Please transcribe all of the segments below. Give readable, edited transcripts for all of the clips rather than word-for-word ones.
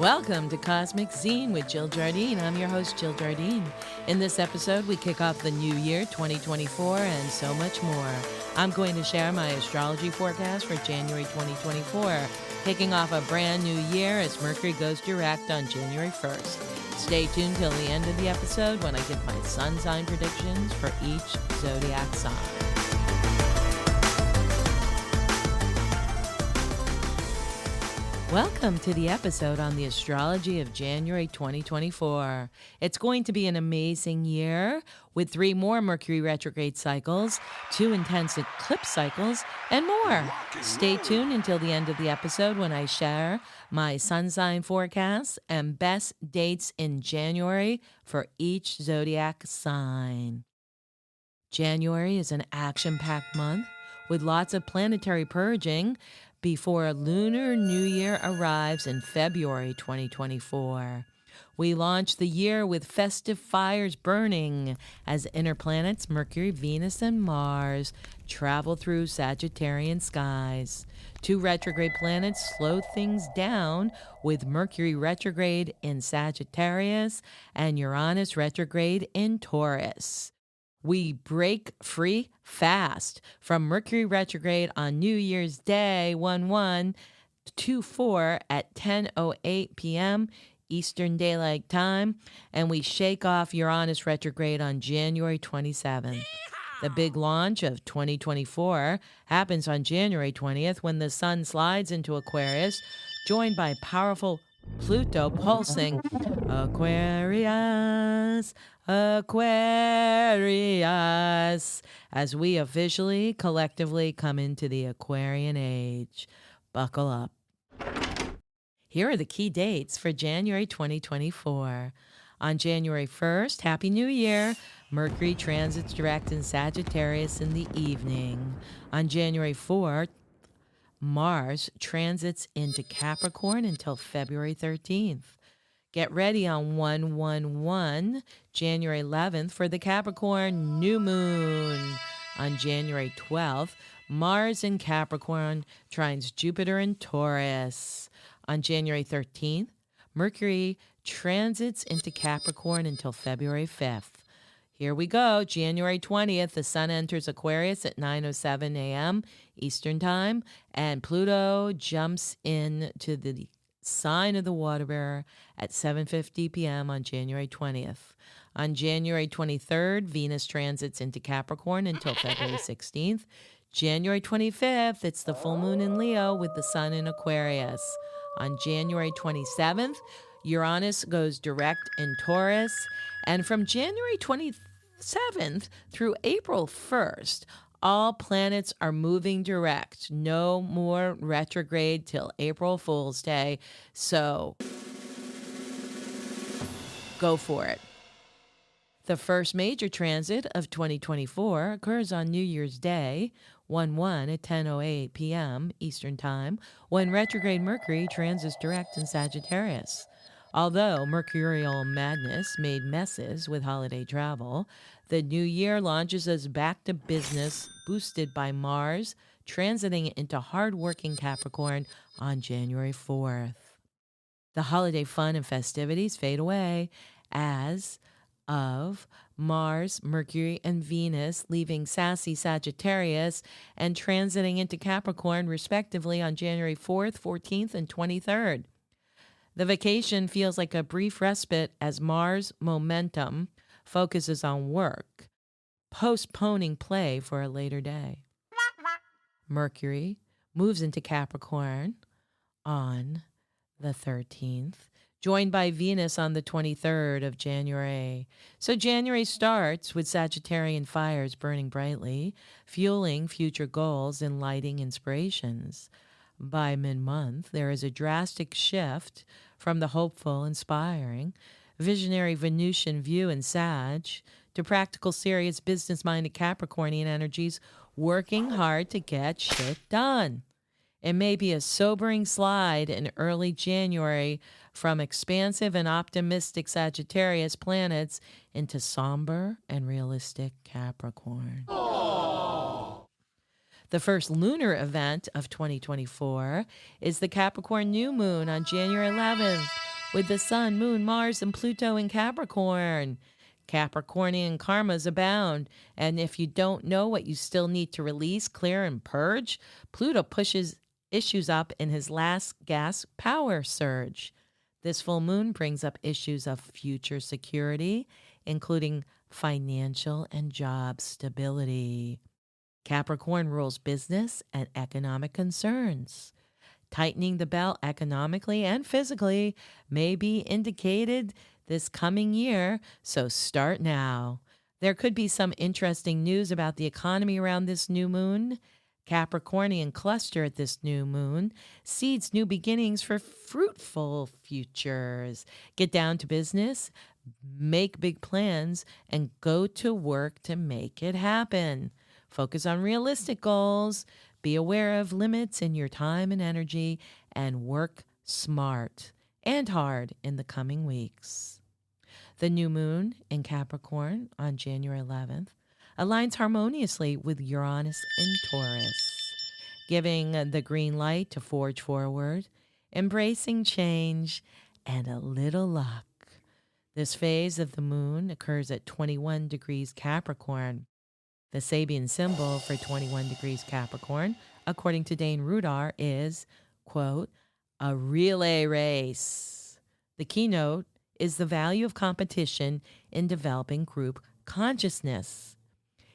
Welcome to Cosmic Zine with Jill Jardine. I'm your host, Jill Jardine. In this episode, we kick off the new year, 2024, and so much more. I'm going to share my astrology forecast for January 2024, kicking off a brand new year as Mercury goes direct on January 1st. Stay tuned till the end of the episode when I give my sun sign predictions for each zodiac sign. Welcome to the episode on the astrology of January 2024. It's going to be an amazing year with 3 more Mercury retrograde cycles, 2 intense eclipse cycles, and more. Stay tuned until the end of the episode when I share my sun sign forecast and best dates in January for each zodiac sign. January is an action-packed month with lots of planetary purging before a lunar new year arrives in February 2024. We launch the year with festive fires burning as inner planets Mercury, Venus, and Mars travel through Sagittarian skies. 2 retrograde planets slow things down with Mercury retrograde in Sagittarius and Uranus retrograde in Taurus. We break free fast from Mercury retrograde on New Year's Day 11/24 at 10:08 p.m. Eastern Daylight Time, and we shake off Uranus retrograde on January 27th. The big launch of 2024 happens on January 20th when the sun slides into Aquarius, joined by powerful Pluto pulsing Aquarius, Aquarius, as we officially, collectively come into the Aquarian age. Buckle up. Here are the key dates for January 2024. On January 1st, Happy New Year, Mercury transits direct in Sagittarius in the evening. On January 4th, Mars transits into Capricorn until February 13th. Get ready on 1/1/1, January 11th, for the Capricorn New Moon. On January 12th, Mars in Capricorn trines Jupiter in Taurus. On January 13th, Mercury transits into Capricorn until February 5th. Here we go. January 20th, the sun enters Aquarius at 9:07 a.m. Eastern Time, and Pluto jumps into the sign of the water bearer at 7:50 p.m. on January 20th. On January 23rd, Venus transits into Capricorn until February 16th. January 25th, it's the full moon in Leo with the sun in Aquarius. On January 27th, Uranus goes direct in Taurus. And from January 27th through April 1st, all planets are moving direct. No more retrograde till April Fool's Day. So go for it. The first major transit of 2024 occurs on New Year's Day, 1/1 at 10:08 p.m. Eastern Time, when retrograde Mercury transits direct in Sagittarius. Although mercurial madness made messes with holiday travel, the new year launches us back to business, boosted by Mars transiting into hard-working Capricorn on January 4th. The holiday fun and festivities fade away as of Mars, Mercury, and Venus leaving sassy Sagittarius and transiting into Capricorn respectively on January 4th, 14th, and 23rd. The vacation feels like a brief respite as Mars momentum focuses on work, postponing play for a later day. Mercury moves into Capricorn on the 13th, joined by Venus on the 23rd of January. So January starts with Sagittarian fires burning brightly, fueling future goals and lighting inspirations. By mid-month, there is a drastic shift from the hopeful, inspiring, visionary Venusian view in Sag to practical, serious, business-minded Capricornian energies working hard to get shit done. It may be a sobering slide in early January from expansive and optimistic Sagittarius planets into somber and realistic Capricorn. The first lunar event of 2024 is the Capricorn New Moon on January 11th, with the Sun, Moon, Mars, and Pluto in Capricorn. Capricornian karmas abound, and if you don't know what you still need to release, clear, and purge, Pluto pushes issues up in his last gas power surge. This full moon brings up issues of future security, including financial and job stability. Capricorn rules business and economic concerns. Tightening the belt economically and physically may be indicated this coming year, so start now. There could be some interesting news about the economy around this new moon. Capricornian cluster at this new moon seeds new beginnings for fruitful futures. Get down to business, make big plans, and go to work to make it happen. Focus on realistic goals. Be aware of limits in your time and energy, and work smart and hard in the coming weeks. The new moon in Capricorn on January 11th aligns harmoniously with Uranus in Taurus, giving the green light to forge forward, embracing change, and a little luck. This phase of the moon occurs at 21 degrees Capricorn. The Sabian symbol for 21 degrees Capricorn, according to Dane Rudar, is, quote, a relay race. The keynote is the value of competition in developing group consciousness.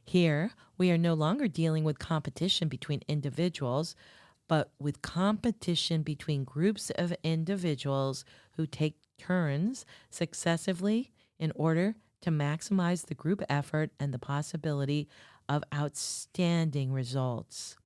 Here, we are no longer dealing with competition between individuals, but with competition between groups of individuals who take turns successively in order to maximize the group effort and the possibility of outstanding results.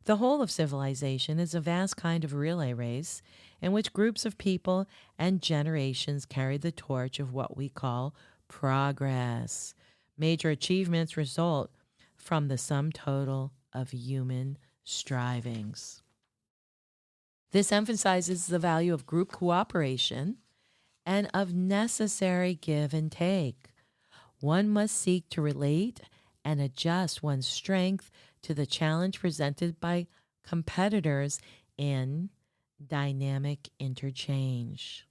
The whole of civilization is a vast kind of relay race in which groups of people and generations carry the torch of what we call progress. Major achievements result from the sum total of human strivings. This emphasizes the value of group cooperation and of necessary give and take. One must seek to relate and adjust one's strength to the challenge presented by competitors in dynamic interchange.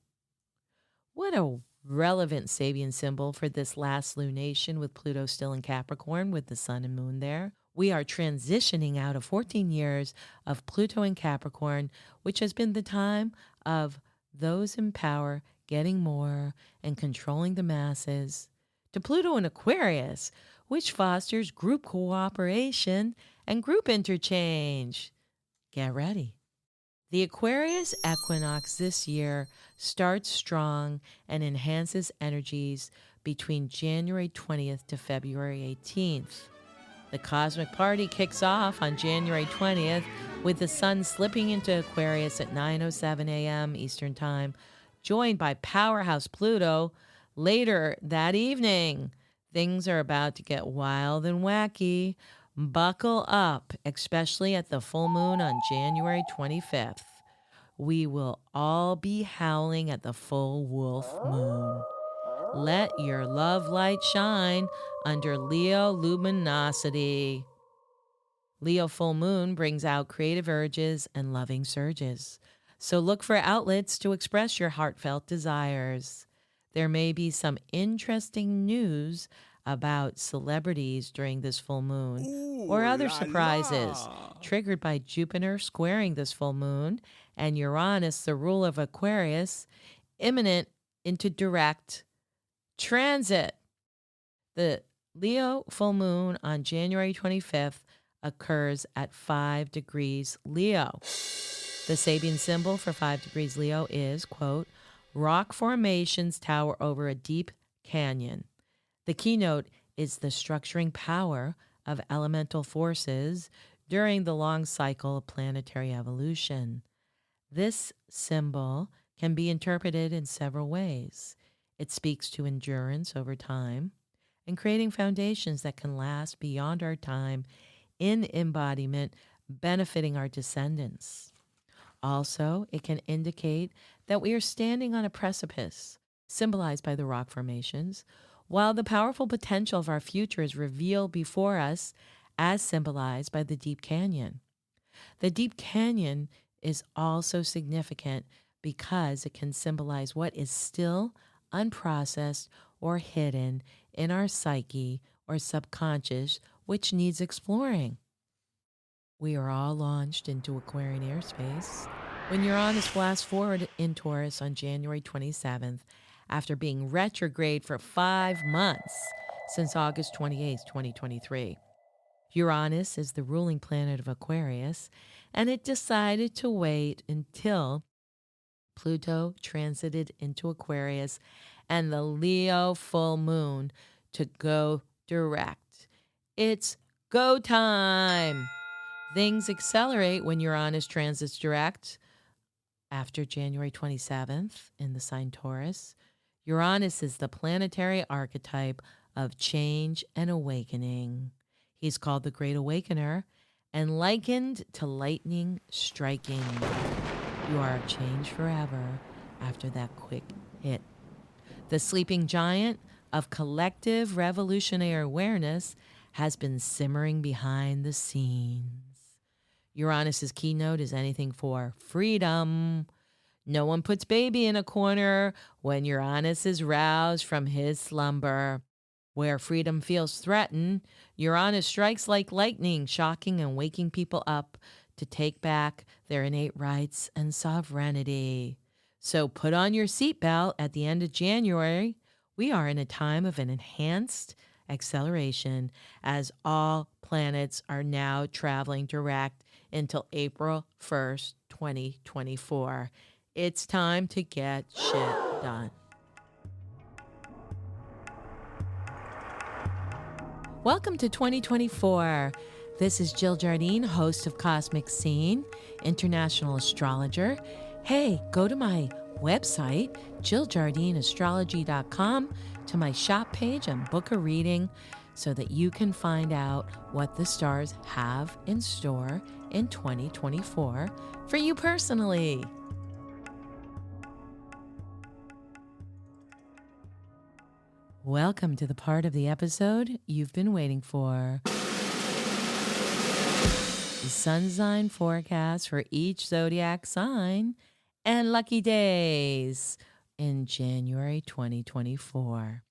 What a relevant Sabian symbol for this last lunation with Pluto still in Capricorn with the Sun and Moon there. We are transitioning out of 14 years of Pluto in Capricorn, which has been the time of those in power getting more and controlling the masses, to Pluto in Aquarius, which fosters group cooperation and group interchange. Get ready. The Aquarius equinox this year starts strong and enhances energies between January 20th to February 18th. The cosmic party kicks off on January 20th with the sun slipping into Aquarius at 9:07 a.m. Eastern Time, joined by powerhouse Pluto later that evening. Things are about to get wild and wacky. Buckle up, especially at the full moon on January 25th. We will all be howling at the full wolf moon. Let your love light shine under Leo luminosity. Leo full moon brings out creative urges and loving surges. So look for outlets to express your heartfelt desires. There may be some interesting news about celebrities during this full moon, or other surprises triggered by Jupiter squaring this full moon and Uranus, the ruler of Aquarius, imminent into direct transit. The Leo full moon on January 25th occurs at 5 degrees Leo. The Sabian symbol for 5 degrees Leo is, quote, rock formations tower over a deep canyon. The keynote is the structuring power of elemental forces during the long cycle of planetary evolution. This symbol can be interpreted in several ways. It speaks to endurance over time and creating foundations that can last beyond our time in embodiment, benefiting our descendants. Also, it can indicate that we are standing on a precipice, symbolized by the rock formations, while the powerful potential of our future is revealed before us as symbolized by the deep canyon. The deep canyon is also significant because it can symbolize what is still unprocessed or hidden in our psyche or subconscious, which needs exploring. We are all launched into Aquarian airspace when Uranus blasts forward in Taurus on January 27th after being retrograde for 5 months since August 28th, 2023. Uranus is the ruling planet of Aquarius, and it decided to wait until Pluto transited into Aquarius and the Leo full moon to go direct. It's go time! Things accelerate when Uranus transits direct after January 27th in the sign Taurus. Uranus is the planetary archetype of change and awakening. He's called the Great Awakener and likened to lightning striking. You are changed forever after that quick hit. The sleeping giant of collective revolutionary awareness has been simmering behind the scenes. Uranus's keynote is anything for freedom. No one puts baby in a corner when Uranus is roused from his slumber. Where freedom feels threatened, Uranus strikes like lightning, shocking and waking people up to take back their innate rights and sovereignty. So put on your seatbelt at the end of January. We are in a time of an enhanced acceleration as all planets are now traveling direct until April 1st, 2024. It's time to get shit done. Welcome to 2024. This is Jill Jardine, host of Cosmic Scene, international astrologer. Hey, go to my website, jilljardineastrology.com, to my shop page and book a reading so that you can find out what the stars have in store in 2024 for you personally. Welcome to the part of the episode you've been waiting for. The sun sign forecast for each zodiac sign and lucky days in January 2024.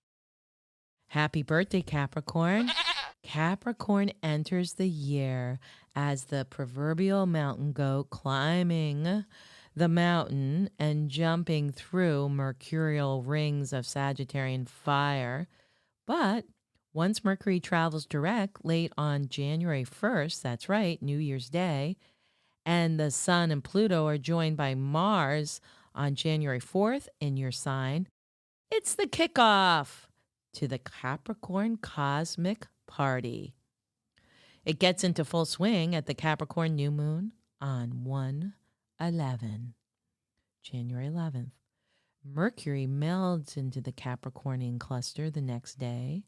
Happy birthday, Capricorn. Capricorn enters the year as the proverbial mountain goat climbing the mountain and jumping through mercurial rings of Sagittarian fire. But once Mercury travels direct late on January 1st, that's right, New Year's Day, and the Sun and Pluto are joined by Mars on January 4th in your sign, it's the kickoff to the Capricorn Cosmic Party. It gets into full swing at the Capricorn New Moon on 1/11, January 11th. Mercury melds into the Capricornian cluster the next day.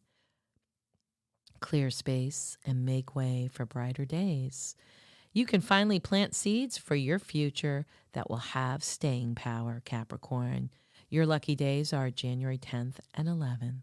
Clear space and make way for brighter days. You can finally plant seeds for your future that will have staying power, Capricorn. Your lucky days are January 10th and 11th.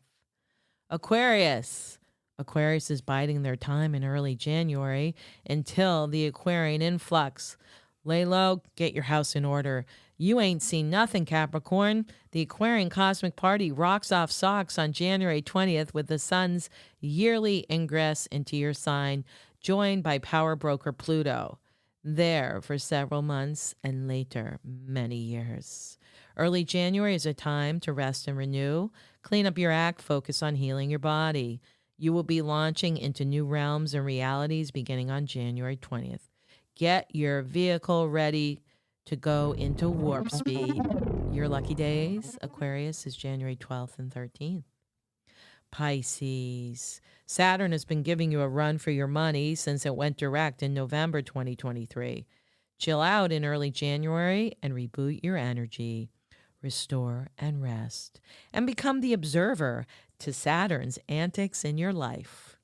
Aquarius. Aquarius is biding their time in early January until the Aquarian influx. Lay low, get your house in order. You ain't seen nothing, Capricorn. The Aquarian Cosmic Party rocks off socks on January 20th with the sun's yearly ingress into your sign, joined by power broker Pluto. There for several months and later many years. Early January is a time to rest and renew, clean up your act, focus on healing your body. You will be launching into new realms and realities beginning on January 20th. Get your vehicle ready to go into warp speed. Your lucky days, Aquarius, is January 12th and 13th. Pisces. Saturn has been giving you a run for your money since it went direct in November 2023. Chill out in early January and reboot your energy. Restore and rest. And become the observer to Saturn's antics in your life.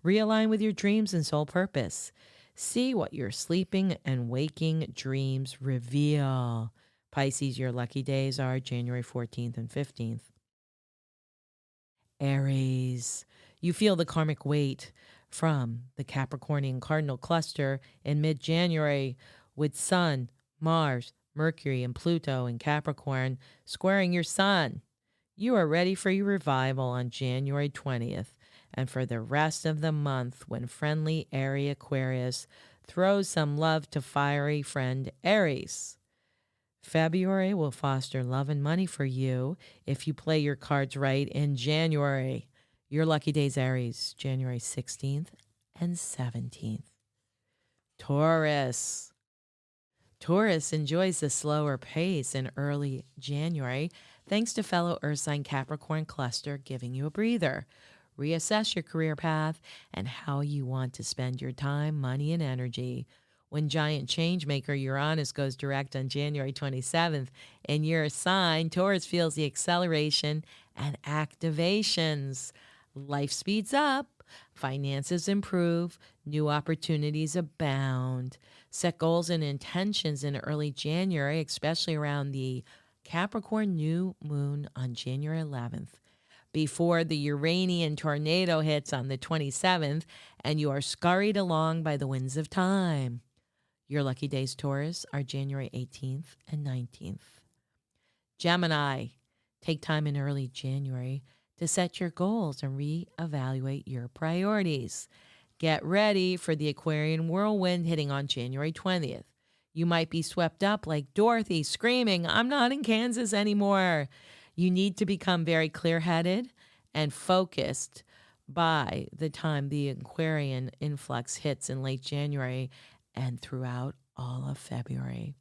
Realign with your dreams and soul purpose. See what your sleeping and waking dreams reveal. Pisces, your lucky days are January 14th and 15th. Aries, you feel the karmic weight from the Capricornian cardinal cluster in mid-January with Sun, Mars, Mercury and Pluto in Capricorn squaring your sun. You are ready for your revival on January 20th and for the rest of the month when friendly airy Aquarius throws some love to fiery friend Aries. February will foster love and money for you if you play your cards right in January. Your lucky days, Aries, January 16th and 17th. Taurus. Taurus enjoys the slower pace in early January thanks to fellow Earth sign Capricorn cluster giving you a breather. Reassess your career path and how you want to spend your time, money, and energy. When giant changemaker Uranus goes direct on January 27th in your sign, Taurus feels the acceleration and activations. Life speeds up, finances improve, new opportunities abound. Set goals and intentions in early January, especially around the Capricorn New Moon on January 11th. Before the Uranian tornado hits on the 27th, and you are scurried along by the winds of time. Your lucky days, Taurus, are January 18th and 19th. Gemini, take time in early January to set your goals and reevaluate your priorities. Get ready for the Aquarian whirlwind hitting on January 20th. You might be swept up like Dorothy screaming, "I'm not in Kansas anymore." You need to become very clear-headed and focused by the time the Aquarian influx hits in late January and throughout all of February.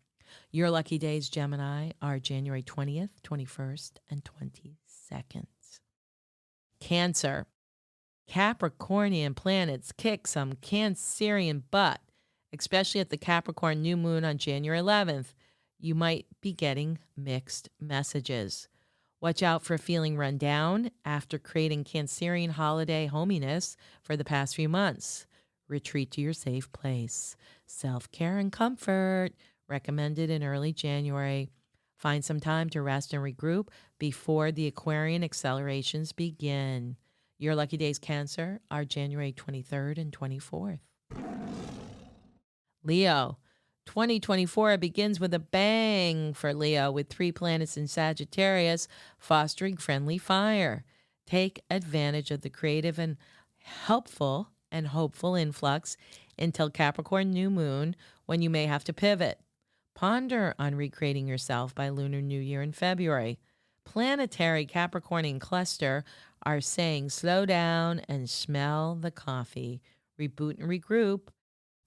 Your lucky days, Gemini, are January 20th, 21st, and 22nd. Cancer. Capricornian planets kick some Cancerian butt, especially at the Capricorn New Moon on January 11th. You might be getting mixed messages. Watch out for feeling run down after creating Cancerian holiday hominess for the past few months. Retreat to your safe place. Self-care and comfort recommended in early January. Find some time to rest and regroup before the Aquarian accelerations begin. Your lucky days, Cancer, are January 23rd and 24th. Leo. 2024 begins with a bang for Leo with 3 planets in Sagittarius fostering friendly fire. Take advantage of the creative and helpful and hopeful influx until Capricorn New Moon when you may have to pivot. Ponder on recreating yourself by Lunar New Year in February. Planetary Capricornian cluster are saying slow down and smell the coffee. Reboot and regroup.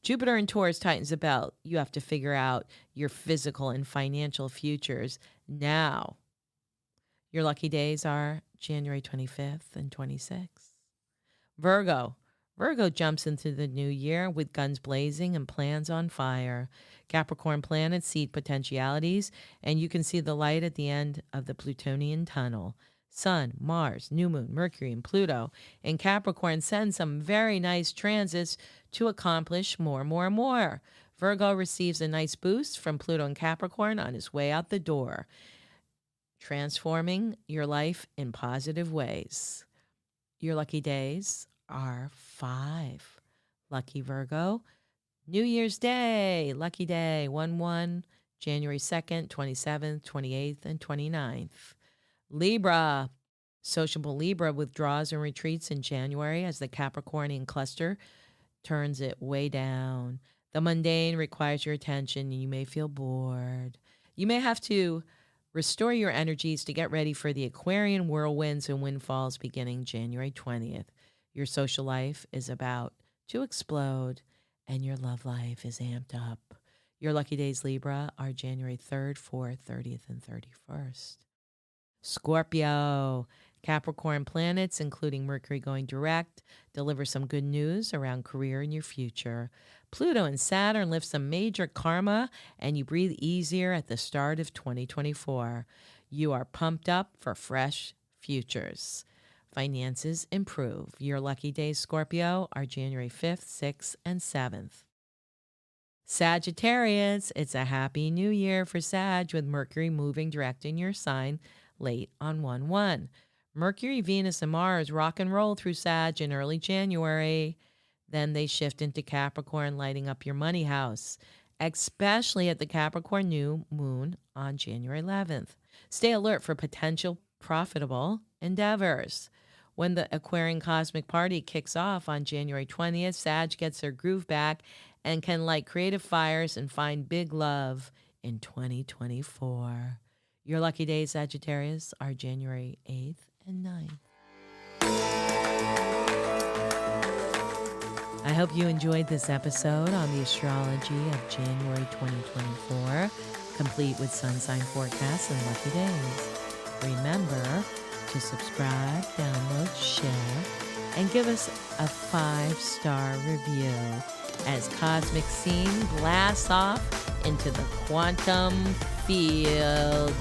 Jupiter in Taurus tightens the belt. You have to figure out your physical and financial futures now. Your lucky days are January 25th and 26th. Virgo. Virgo jumps into the new year with guns blazing and plans on fire. Capricorn planets seed potentialities, and you can see the light at the end of the Plutonian tunnel. Sun, Mars, New Moon, Mercury, and Pluto in Capricorn send some very nice transits to accomplish more. Virgo receives a nice boost from Pluto and Capricorn on his way out the door, transforming your life in positive ways. Your lucky days are 5. Lucky Virgo, New Year's Day, lucky day, 1/1, January 2nd, 27th, 28th, and 29th. Libra. Sociable Libra withdraws and retreats in January as the Capricornian cluster turns it way down. The mundane requires your attention and you may feel bored. You may have to restore your energies to get ready for the Aquarian whirlwinds and windfalls beginning January 20th. Your social life is about to explode and your love life is amped up. Your lucky days, Libra, are January 3rd, 4th, 30th, and 31st. Scorpio. Capricorn planets, including Mercury going direct, deliver some good news around career and your future. Pluto and Saturn lift some major karma, and you breathe easier at the start of 2024. You are pumped up for fresh futures. Finances improve. Your lucky days, Scorpio, are January 5th, 6th, and 7th. Sagittarius. It's a happy new year for Sag with Mercury moving direct in your sign late on 1/1. Mercury, Venus, and Mars rock and roll through Sag in early January. Then they shift into Capricorn, lighting up your money house. especially at the Capricorn New Moon on January 11th. Stay alert for potential profitable endeavors. When the Aquarian Cosmic Party kicks off on January 20th, Sag gets their groove back and can light creative fires and find big love in 2024. Your lucky days, Sagittarius, are January 8th and 9th. I hope you enjoyed this episode on the astrology of January 2024, complete with sun sign forecasts and lucky days. Remember to subscribe, download, share, and give us a 5-star review as Cosmic Scene blasts off into the quantum field.